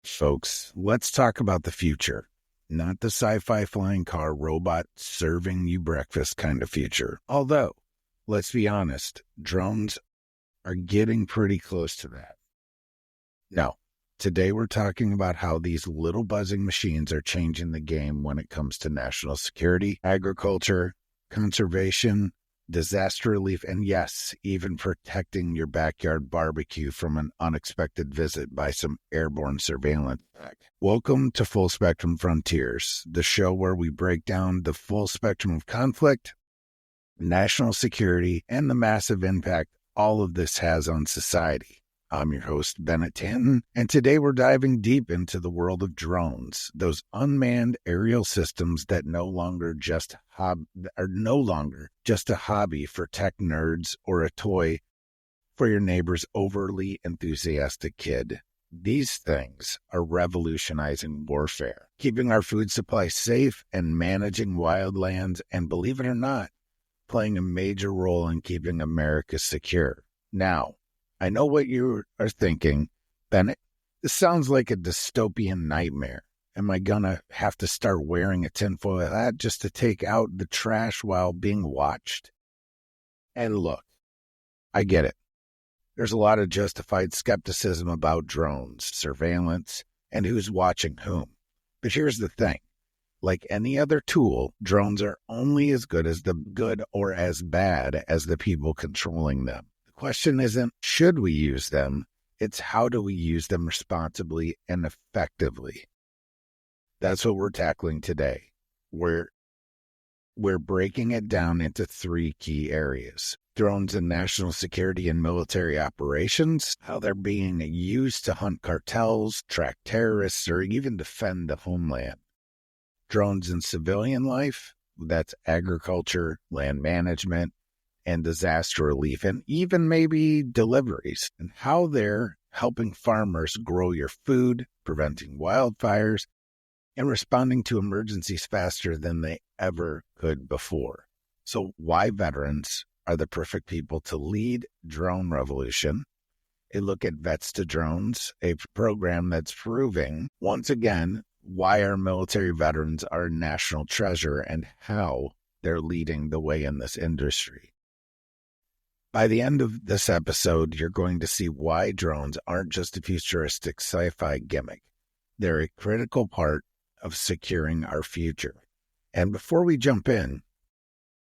folks, let's talk about the future. Not the sci-fi flying car robot serving you breakfast kind of future. Although, let's be honest, drones are getting pretty close to that. No, today we're talking about how these little buzzing machines are changing the game when it comes to national security, agriculture, conservation, disaster relief, and yes, even protecting your backyard barbecue from an unexpected visit by some airborne surveillance tech. Welcome to Full Spectrum Frontiers, the show where we break down the full spectrum of conflict, national security, and the massive impact all of this has on society. I'm your host, Bennett Tanton, and today we're diving deep into the world of drones, those unmanned aerial systems that are no longer just a hobby for tech nerds or a toy for your neighbor's overly enthusiastic kid. These things are revolutionizing warfare, keeping our food supply safe and managing wildlands, and believe it or not, playing a major role in keeping America secure. Now, I know what you are thinking, Bennett. This sounds like a dystopian nightmare. Am I gonna have to start wearing a tinfoil hat just to take out the trash while being watched? And look, I get it. There's a lot of justified skepticism about drones, surveillance, and who's watching whom. But here's the thing. Like any other tool, drones are only as good or as bad as the people controlling them. Question isn't should we use them, it's how do we use them responsibly and effectively. That's what we're tackling today. We're breaking it down into three key areas: drones in national security and military operations, how they're being used to hunt cartels, track terrorists, or even defend the homeland. Drones in civilian life, that's agriculture, land management, and disaster relief, and even maybe deliveries, and how they're helping farmers grow your food, preventing wildfires, and responding to emergencies faster than they ever could before. So why veterans are the perfect people to lead drone revolution? A look at Vets to Drones, a program that's proving, once again, why our military veterans are a national treasure and how they're leading the way in this industry. By the end of this episode, you're going to see why drones aren't just a futuristic sci-fi gimmick. They're a critical part of securing our future. And before we jump in,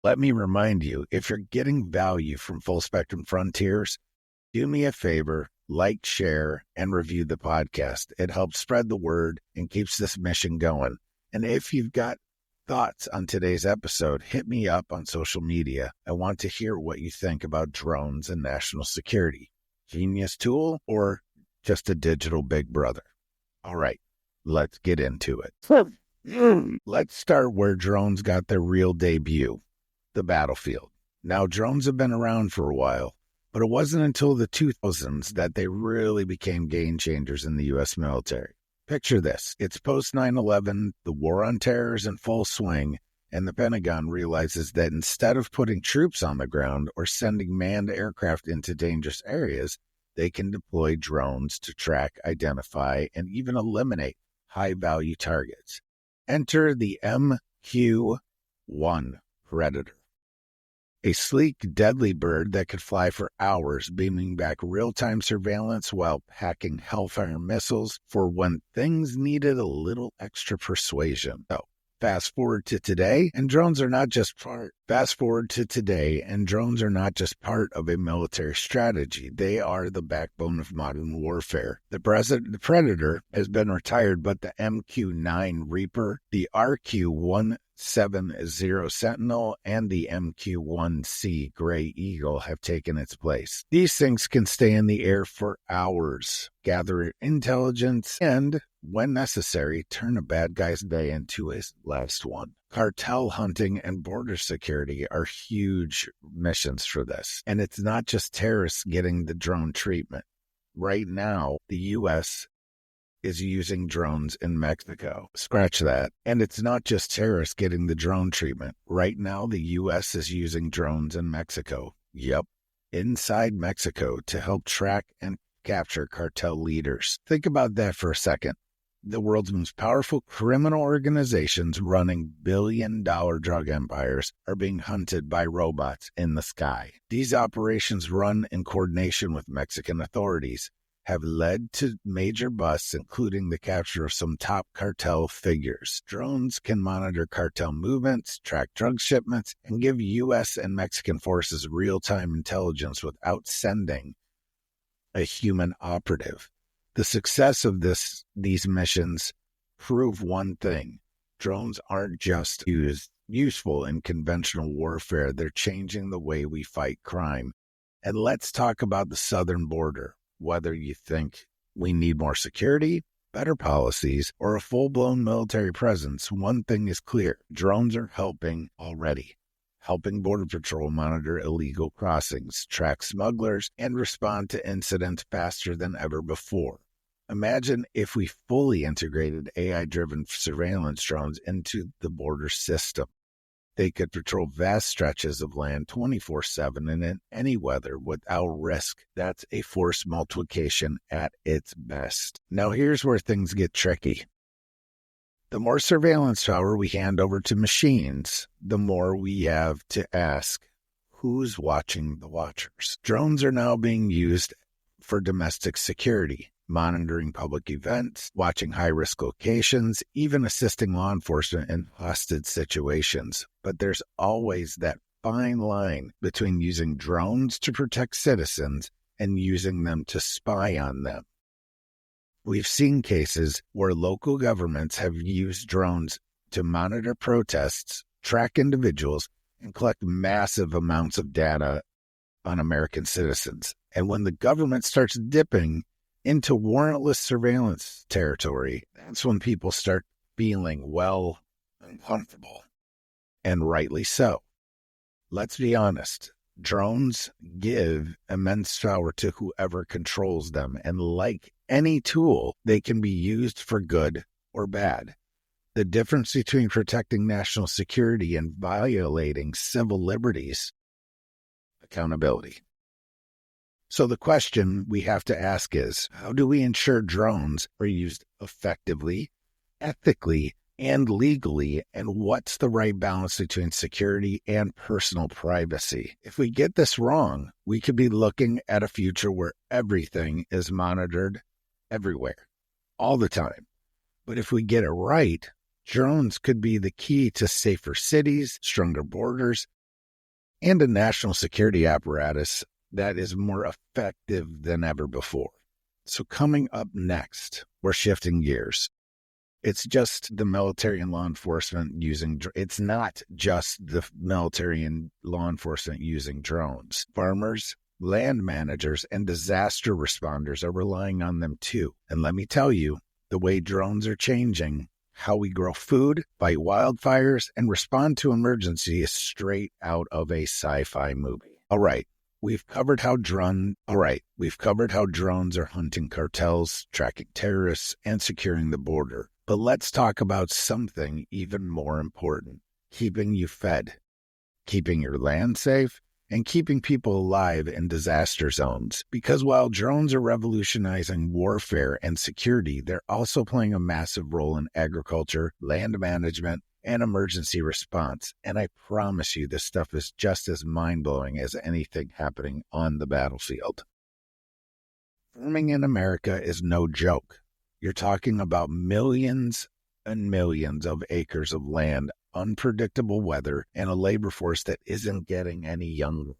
let me remind you, if you're getting value from Full Spectrum Frontiers, do me a favor, like, share, and review the podcast. It helps spread the word and keeps this mission going. And if you've got thoughts on today's episode, hit me up on social media. I want to hear what you think about drones and national security. Genius tool or just a digital big brother? All right, let's get into it. Let's start where drones got their real debut, the battlefield. Now, drones have been around for a while, but it wasn't until the 2000s that they really became game changers in the U.S. military. Picture this. It's post 9/11, the war on terror is in full swing, and the Pentagon realizes that instead of putting troops on the ground or sending manned aircraft into dangerous areas, they can deploy drones to track, identify, and even eliminate high-value targets. Enter the MQ-1 Predator. A sleek, deadly bird that could fly for hours, beaming back real-time surveillance while packing Hellfire missiles for when things needed a little extra persuasion. So, fast forward to today, and drones are not just part of a military strategy. They are the backbone of modern warfare. The Predator has been retired, but the MQ-9 Reaper, the RQ-170 Sentinel, and the MQ-1C Gray Eagle have taken its place. These things can stay in the air for hours, gather intelligence, and, when necessary, turn a bad guy's day into his last one. Cartel hunting and border security are huge missions for this. And it's not just terrorists getting the drone treatment. Right now, the U.S. is using drones in Mexico. Scratch that. And it's not just terrorists getting the drone treatment. Right now, the U.S. is using drones in Mexico. Yep. Inside Mexico to help track and capture cartel leaders. Think about that for a second. The world's most powerful criminal organizations running billion-dollar drug empires are being hunted by robots in the sky. These operations, run in coordination with Mexican authorities, have led to major busts, including the capture of some top cartel figures. Drones can monitor cartel movements, track drug shipments, and give U.S. and Mexican forces real-time intelligence without sending a human operative. The success of these missions prove one thing: drones aren't just useful in conventional warfare, they're changing the way we fight crime. And let's talk about the southern border. Whether you think we need more security, better policies, or a full-blown military presence, one thing is clear: drones are helping already. Helping Border Patrol monitor illegal crossings, track smugglers, and respond to incidents faster than ever before. Imagine if we fully integrated AI-driven surveillance drones into the border system. They could patrol vast stretches of land 24/7 and in any weather without risk. That's a force multiplication at its best. Now here's where things get tricky. The more surveillance power we hand over to machines, the more we have to ask, who's watching the watchers? Drones are now being used for domestic security, monitoring public events, watching high-risk locations, even assisting law enforcement in hostage situations. But there's always that fine line between using drones to protect citizens and using them to spy on them. We've seen cases where local governments have used drones to monitor protests, track individuals, and collect massive amounts of data on American citizens. And when the government starts dipping into warrantless surveillance territory, that's when people start feeling, well, uncomfortable. And rightly so. Let's be honest. Drones give immense power to whoever controls them, and like any tool, they can be used for good or bad. The difference between protecting national security and violating civil liberties: accountability. So the question we have to ask is, how do we ensure drones are used effectively, ethically, and legally, and what's the right balance between security and personal privacy? If we get this wrong, we could be looking at a future where everything is monitored everywhere, all the time. But if we get it right, drones could be the key to safer cities, stronger borders, and a national security apparatus that is more effective than ever before. So coming up next, we're shifting gears. It's not just the military and law enforcement using drones. Farmers, land managers, and disaster responders are relying on them too. And let me tell you, the way drones are changing how we grow food, fight wildfires, and respond to emergency is straight out of a sci-fi movie. All right. We've covered how drones are hunting cartels, tracking terrorists, and securing the border. But let's talk about something even more important: keeping you fed, keeping your land safe, and keeping people alive in disaster zones. Because while drones are revolutionizing warfare and security, they're also playing a massive role in agriculture, land management, and emergency response. And I promise you, this stuff is just as mind-blowing as anything happening on the battlefield. Farming in America is no joke. You're talking about millions and millions of acres of land, unpredictable weather, and a labor force that isn't getting any younger.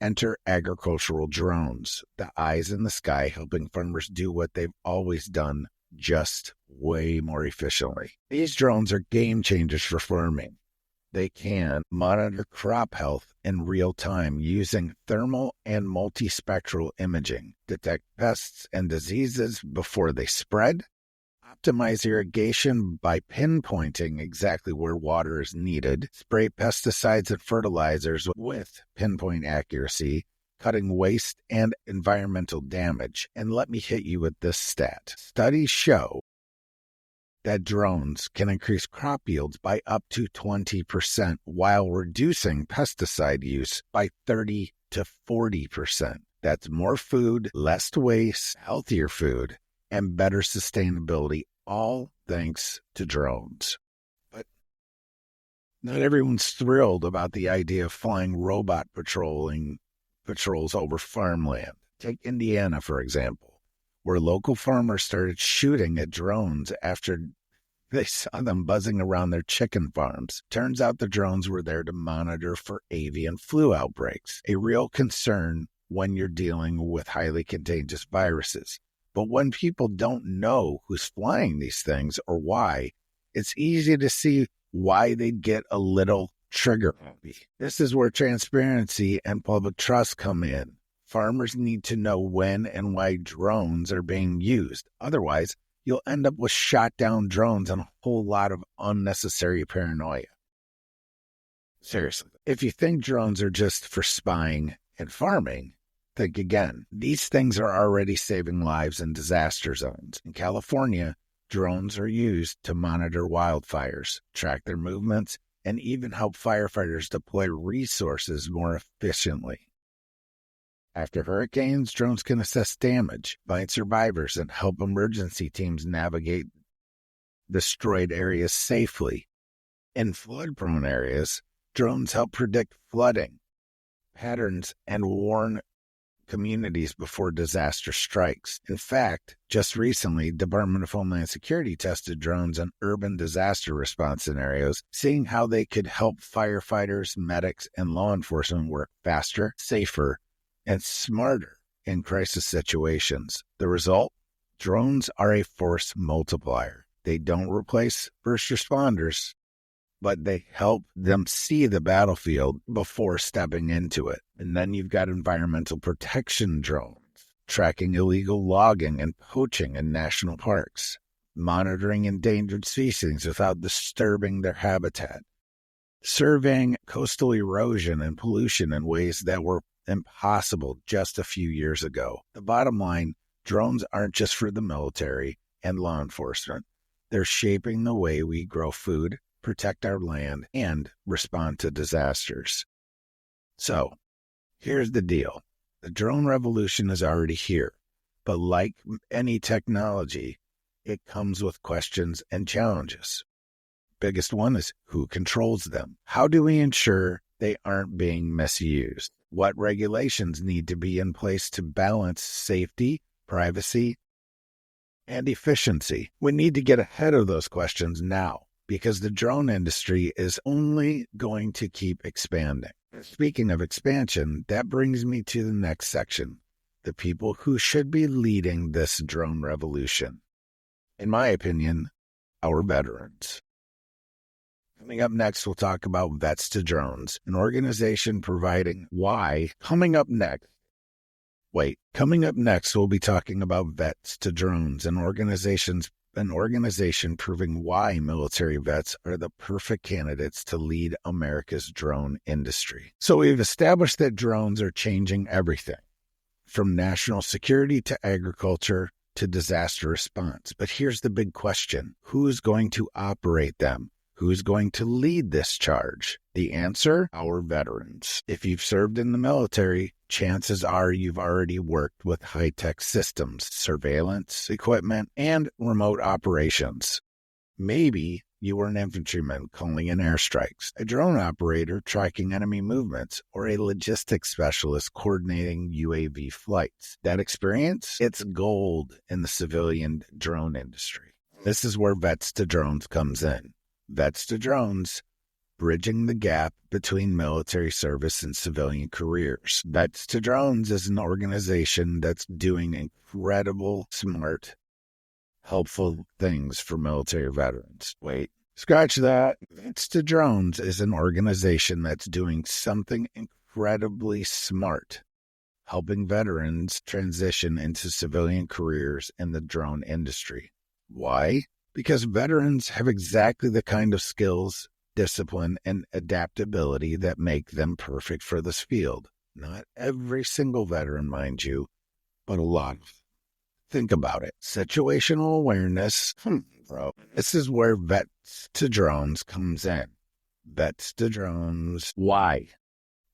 Enter agricultural drones, the eyes in the sky helping farmers do what they've always done, just way more efficiently. These drones are game changers for farming. They can monitor crop health in real time using thermal and multispectral imaging, detect pests and diseases before they spread, optimize irrigation by pinpointing exactly where water is needed, spray pesticides and fertilizers with pinpoint accuracy, cutting waste and environmental damage. And let me hit you with this stat. Studies show that drones can increase crop yields by up to 20% while reducing pesticide use by 30 to 40%. That's more food, less waste, healthier food, and better sustainability, all thanks to drones. But not everyone's thrilled about the idea of flying robot patrols over farmland. Take Indiana, for example, where local farmers started shooting at drones after they saw them buzzing around their chicken farms. Turns out the drones were there to monitor for avian flu outbreaks, a real concern when you're dealing with highly contagious viruses. But when people don't know who's flying these things or why, it's easy to see why they'd get a little trigger happy. This is where transparency and public trust come in. Farmers need to know when and why drones are being used. Otherwise, you'll end up with shot-down drones and a whole lot of unnecessary paranoia. Seriously, if you think drones are just for spying and farming, think again. These things are already saving lives in disaster zones. In California, drones are used to monitor wildfires, track their movements, and even help firefighters deploy resources more efficiently. After hurricanes, drones can assess damage, find survivors, and help emergency teams navigate destroyed areas safely. In flood-prone areas, drones help predict flooding patterns and warn communities before disaster strikes. In fact, just recently, Department of Homeland Security tested drones in urban disaster response scenarios, seeing how they could help firefighters, medics, and law enforcement work faster, safer, and smarter in crisis situations. The result? Drones are a force multiplier. They don't replace first responders, but they help them see the battlefield before stepping into it. And then you've got environmental protection drones, tracking illegal logging and poaching in national parks, monitoring endangered species without disturbing their habitat, surveying coastal erosion and pollution in ways that were impossible just a few years ago. The bottom line, drones aren't just for the military and law enforcement. They're shaping the way we grow food, protect our land, and respond to disasters. So, here's the deal. The drone revolution is already here, but like any technology, it comes with questions and challenges. Biggest one is who controls them? How do we ensure they aren't being misused? What regulations need to be in place to balance safety, privacy, and efficiency? We need to get ahead of those questions now, because the drone industry is only going to keep expanding. Speaking of expansion, that brings me to the next section, the people who should be leading this drone revolution. In my opinion, our veterans. Coming up next, we'll talk about Vets to Drones, an organization providing why. Coming up next, we'll be talking about Vets to Drones, an organization proving why military vets are the perfect candidates to lead America's drone industry. So we've established that drones are changing everything, from national security to agriculture to disaster response. But here's the big question. Who's going to operate them? Who's going to lead this charge? The answer? Our veterans. If you've served in the military, chances are you've already worked with high-tech systems, surveillance equipment, and remote operations. Maybe you were an infantryman calling in airstrikes, a drone operator tracking enemy movements, or a logistics specialist coordinating UAV flights. That experience? It's gold in the civilian drone industry. This is where Vets to Drones comes in. Vets to Drones, bridging the gap between military service and civilian careers. Vets to Drones is an organization that's doing incredible, smart, helpful things for military veterans. Wait, scratch that. Vets to Drones is an organization that's doing something incredibly smart, helping veterans transition into civilian careers in the drone industry. Why? Because veterans have exactly the kind of skills, discipline, and adaptability that make them perfect for this field. Not every single veteran, mind you, but a lot. Think about it. Situational awareness. This is where Vets to Drones comes in. Vets to Drones. Why?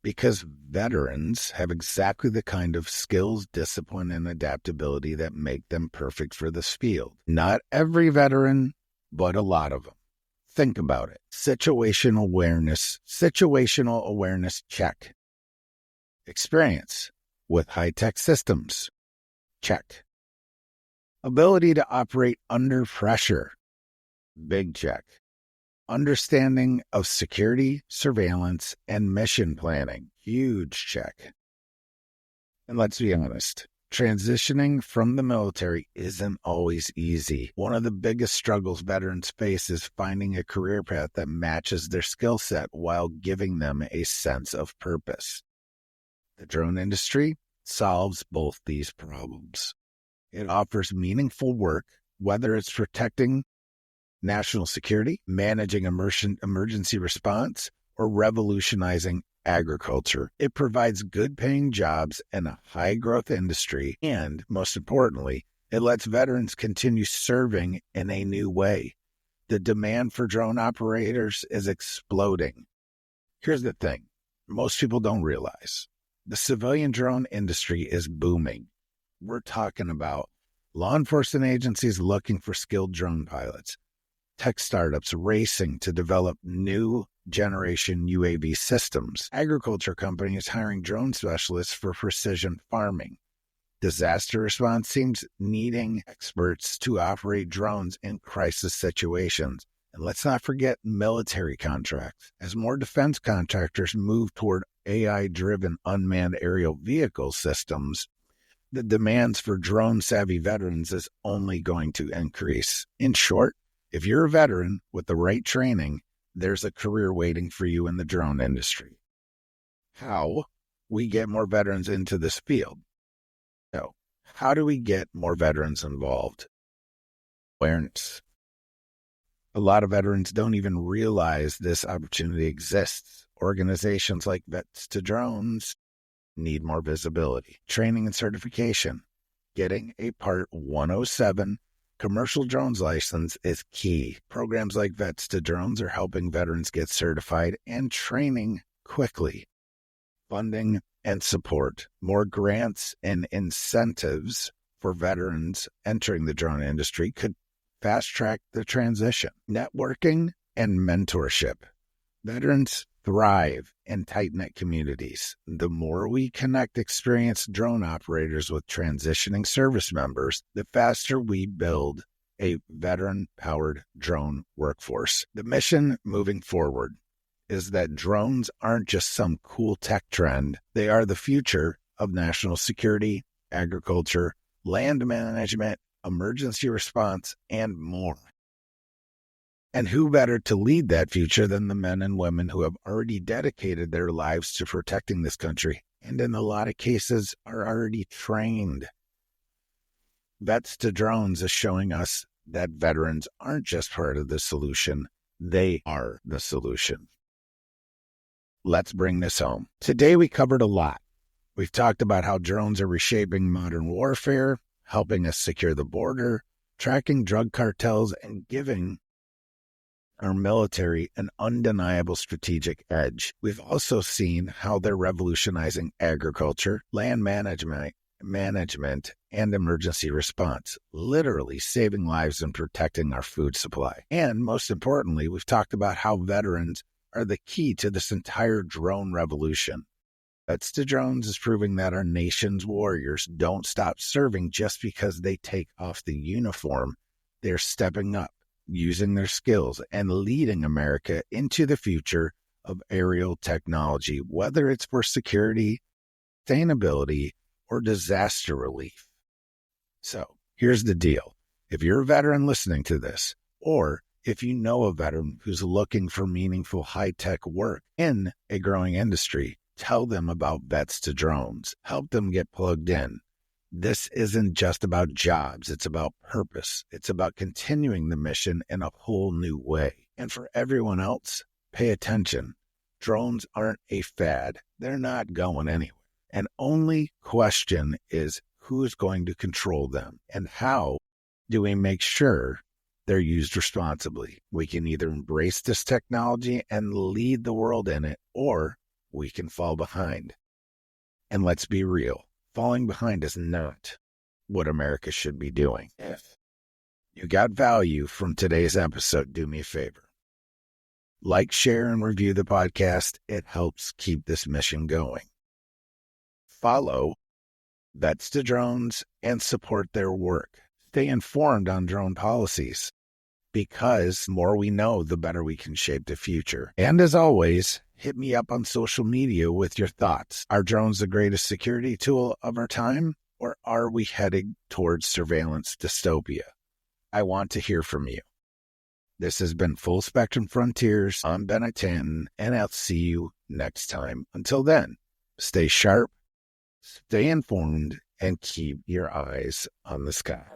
Because veterans have exactly the kind of skills, discipline, and adaptability that make them perfect for this field. Not every veteran, but a lot of them. Think about it. Situational awareness, check. Experience with high-tech systems, check. Ability to operate under pressure, big check. Understanding of security, surveillance, and mission planning, huge check. And let's be honest, transitioning from the military isn't always easy. One of the biggest struggles veterans face is finding a career path that matches their skill set while giving them a sense of purpose. The drone industry solves both these problems. It offers meaningful work, whether it's protecting national security, managing emergency response, or revolutionizing agriculture. It provides good-paying jobs in a high-growth industry, and, most importantly, it lets veterans continue serving in a new way. The demand for drone operators is exploding. Here's the thing. Most people don't realize. The civilian drone industry is booming. We're talking about law enforcement agencies looking for skilled drone pilots, tech startups racing to develop new generation UAV systems, agriculture companies hiring drone specialists for precision farming, disaster response teams needing experts to operate drones in crisis situations. And let's not forget military contracts. As more defense contractors move toward AI-driven unmanned aerial vehicle systems, the demands for drone-savvy veterans is only going to increase. In short, if you're a veteran with the right training, there's a career waiting for you in the drone industry. How we get more veterans into this field? So, how do we get more veterans involved? Awareness. A lot of veterans don't even realize this opportunity exists. Organizations like Vets to Drones need more visibility. Training and certification. Getting a Part 107 commercial drones license is key. Programs like Vets to Drones are helping veterans get certified and training quickly. Funding and support. More grants and incentives for veterans entering the drone industry could fast-track the transition. Networking and mentorship. Veterans thrive in tight-knit communities. The more we connect experienced drone operators with transitioning service members, the faster we build a veteran-powered drone workforce. The mission moving forward is that drones aren't just some cool tech trend. They are the future of national security, agriculture, land management, emergency response, and more. And who better to lead that future than the men and women who have already dedicated their lives to protecting this country, and in a lot of cases are already trained. Vets to Drones is showing us that veterans aren't just part of the solution, they are the solution. Let's bring this home. Today we covered a lot. We've talked about how drones are reshaping modern warfare, helping us secure the border, tracking drug cartels, and giving our military an undeniable strategic edge. We've also seen how they're revolutionizing agriculture, land management, and emergency response, literally saving lives and protecting our food supply. And most importantly, we've talked about how veterans are the key to this entire drone revolution. Vets to Drones is proving that our nation's warriors don't stop serving just because they take off the uniform. They're stepping up, using their skills, and leading America into the future of aerial technology, whether it's for security, sustainability, or disaster relief. So here's the deal. If you're a veteran listening to this, or if you know a veteran who's looking for meaningful high-tech work in a growing industry, tell them about Vets to Drones. Help them get plugged in. This isn't just about jobs. It's about purpose. It's about continuing the mission in a whole new way. And for everyone else, pay attention. Drones aren't a fad. They're not going anywhere. And only question is who's going to control them and how do we make sure they're used responsibly. We can either embrace this technology and lead the world in it, or we can fall behind. And let's be real, falling behind is not what America should be doing. If you got value from today's episode, do me a favor. Like, share, and review the podcast. It helps keep this mission going. Follow Vets to Drones and support their work. Stay informed on drone policies, because the more we know, the better we can shape the future. And as always, hit me up on social media with your thoughts. Are drones the greatest security tool of our time, or are we heading towards surveillance dystopia? I want to hear from you. This has been Full Spectrum Frontiers. I'm Bennett Tanton, and I'll see you next time. Until then, stay sharp, stay informed, and keep your eyes on the sky.